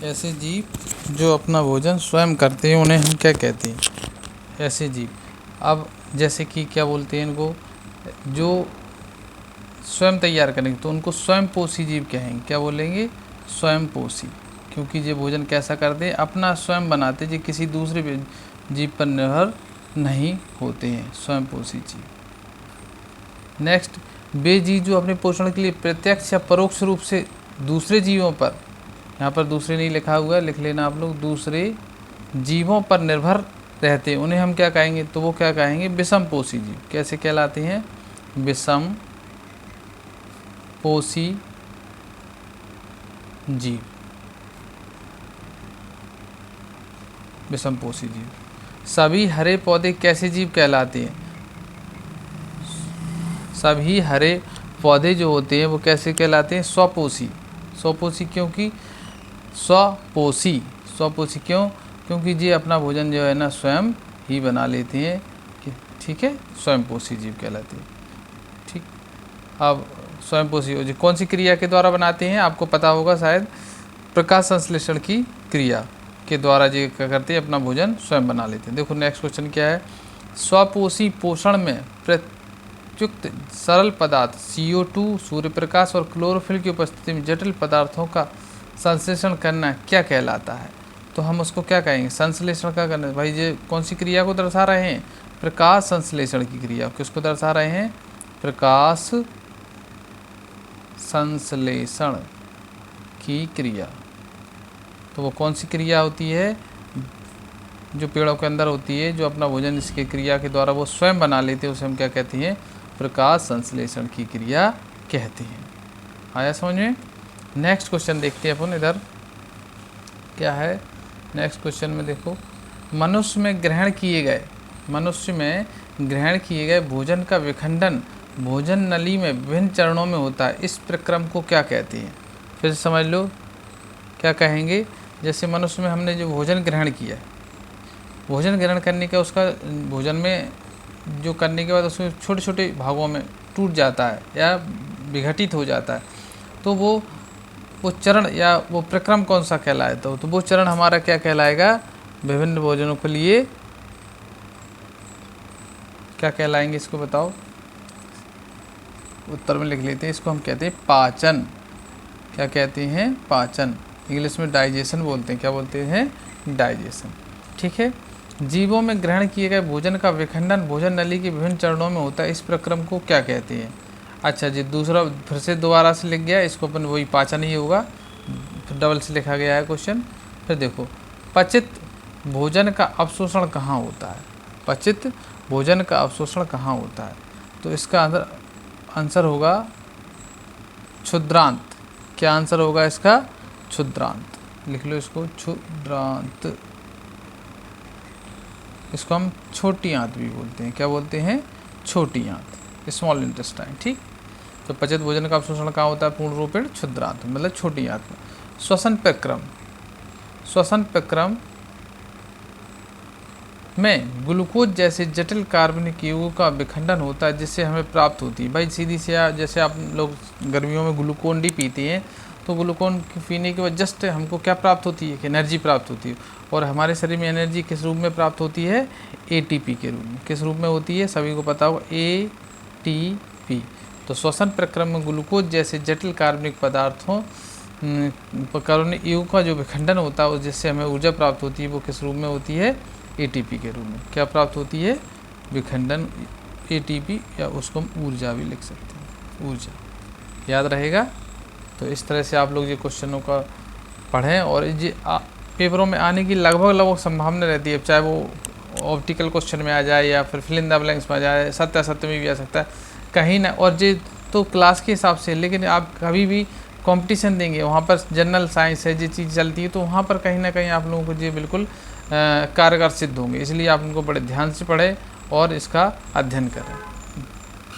ऐसे जीव जो अपना भोजन स्वयं करते हैं उन्हें हम क्या कहते हैं? ऐसे जीव। अब जैसे कि क्या बोलते हैं इनको, जो स्वयं तैयार करेंगे तो उनको स्वयंपोषी जीव कहेंगे। क्या बोलेंगे? स्वयंपोषी। क्योंकि ये भोजन कैसा करते हैं? अपना स्वयं बनाते, जो किसी दूसरे जीव पर निर्भर नहीं होते हैं, स्वयंपोषी जीव। नेक्स्ट, वे जीव जो अपने पोषण के लिए प्रत्यक्ष या परोक्ष रूप से दूसरे जीवों पर, यहाँ पर दूसरे नहीं लिखा हुआ है, लिख लेना आप लोग, दूसरे जीवों पर निर्भर रहते हैं, उन्हें हम क्या कहेंगे? तो वो क्या कहेंगे? विषमपोषी जीव। कैसे कहलाते हैं? विषमपोषी जीव। विषमपोषी जीव। सभी हरे पौधे कैसे जीव कहलाते हैं? सभी हरे पौधे जो होते हैं वो कैसे कहलाते हैं? स्वपोषी। स्वपोषी क्योंकि स्वपोषी क्यों? क्योंकि ये अपना भोजन जो है ना स्वयं ही बना लेते हैं। ठीक है, स्वयंपोषी जीव कहलाते हैं। ठीक, अब स्वयंपोषी जी कौन सी क्रिया के द्वारा बनाते हैं? आपको पता होगा शायद, प्रकाश संश्लेषण की क्रिया के द्वारा जी क्या करते हैं? अपना भोजन स्वयं बना लेते हैं। देखो नेक्स्ट क्वेश्चन क्या है। स्वपोषी पोषण में प्रयुक्त सरल पदार्थ CO2, सूर्य प्रकाश और क्लोरोफिल की उपस्थिति में जटिल पदार्थों का संश्लेषण करना क्या कहलाता है? तो हम उसको क्या कहेंगे? संश्लेषण का करना। भाई ये कौन सी क्रिया को दर्शा रहे हैं? प्रकाश संश्लेषण की क्रिया। किसको दर्शा रहे हैं? प्रकाश संश्लेषण की क्रिया। तो वो कौन सी क्रिया होती है? जो पेड़ों के अंदर होती है, जो अपना भोजन इसके क्रिया के द्वारा वो स्वयं बना लेते हैं, उसे हम क्या कहते हैं? प्रकाश संश्लेषण की क्रिया कहते हैं। आया समझ में? नेक्स्ट क्वेश्चन देखते हैं अपन, इधर क्या है। नेक्स्ट क्वेश्चन में देखो, मनुष्य में ग्रहण किए गए भोजन का विखंडन भोजन नली में विभिन्न चरणों में होता है, इस प्रक्रम को क्या कहते हैं? फिर समझ लो क्या कहेंगे। जैसे मनुष्य में हमने जो भोजन ग्रहण किया, भोजन ग्रहण करने का उसका भोजन में जो करने के बाद उसमें छोटे छोटे भागों में टूट जाता है या विघटित हो जाता है, तो वो चरण या वो प्रक्रम कौन सा कहलाता है? तो वो चरण हमारा क्या कहलाएगा? विभिन्न भोजनों के लिए क्या कहलाएंगे? इसको बताओ, उत्तर में लिख लेते हैं। इसको हम कहते हैं पाचन। क्या कहते हैं? पाचन। इंग्लिश में डाइजेशन बोलते हैं। क्या बोलते हैं? डाइजेशन। ठीक है। जीवों में ग्रहण किए गए भोजन का विखंडन भोजन नली के विभिन्न चरणों में होता है, इस प्रक्रम को क्या कहते हैं? अच्छा जी, दूसरा फिर से दोबारा से लिख गया, इसको अपन वही पाचन ही होगा, फिर डबल से लिखा गया है क्वेश्चन। फिर देखो, पचित भोजन का अवशोषण कहाँ होता है? पचित भोजन का अवशोषण कहाँ होता है? तो इसका आंसर होगा क्षुद्रांत। क्या आंसर होगा इसका? क्षुद्रांत। लिख लो इसको, क्षुद्रांत। इसको हम छोटी आंत भी बोलते हैं। क्या बोलते हैं? छोटी आंत, स्मॉल इंटेस्टाइन। ठीक। तो पचित भोजन का अवशोषण कहाँ होता है? पूर्ण रूपेण क्षुद्रांत, मतलब छोटी आंत में। श्वसन प्रक्रम में ग्लूकोज जैसे जटिल कार्बनिक यौगों का विखंडन होता है, जिससे हमें प्राप्त होती है। भाई सीधी से जैसे आप लोग गर्मियों में ग्लूकोन डी पीते हैं, तो ग्लूकोन पीने के बाद जस्ट हमको क्या प्राप्त होती है? एनर्जी प्राप्त होती है। और हमारे शरीर में एनर्जी किस रूप में प्राप्त होती है? ATP के रूप में। किस रूप में होती है? सभी को पता होगा, ATP। तो श्वसन प्रक्रम में ग्लूकोज जैसे जटिल कार्बनिक पदार्थों कार्बनिक यौगों का जो विखंडन होता है, जिससे हमें ऊर्जा प्राप्त होती है, वो किस रूप में होती है? ATP के रूप में। क्या प्राप्त होती है? विखंडन, ATP, या उसको हम ऊर्जा भी लिख सकते हैं, ऊर्जा। याद रहेगा? तो इस तरह से आप लोग ये क्वेश्चनों का पढ़ें, और ये पेपरों में आने की लगभग संभावना रहती है, चाहे वो ऑप्टिकल क्वेश्चन में आ जाए या फिर फिल इन द ब्लैंक्स में आ जाए, सत्य में भी आ सकता है कहीं ना। और ये तो क्लास के हिसाब से, लेकिन आप कभी भी कंपटीशन देंगे, वहाँ पर जनरल साइंस है, ये चीज़ चलती है, तो वहाँ पर कहीं ना कहीं आप लोगों को ये बिल्कुल कारगर सिद्ध होंगे। इसलिए आप उनको बड़े ध्यान से पढ़ें और इसका अध्ययन करें।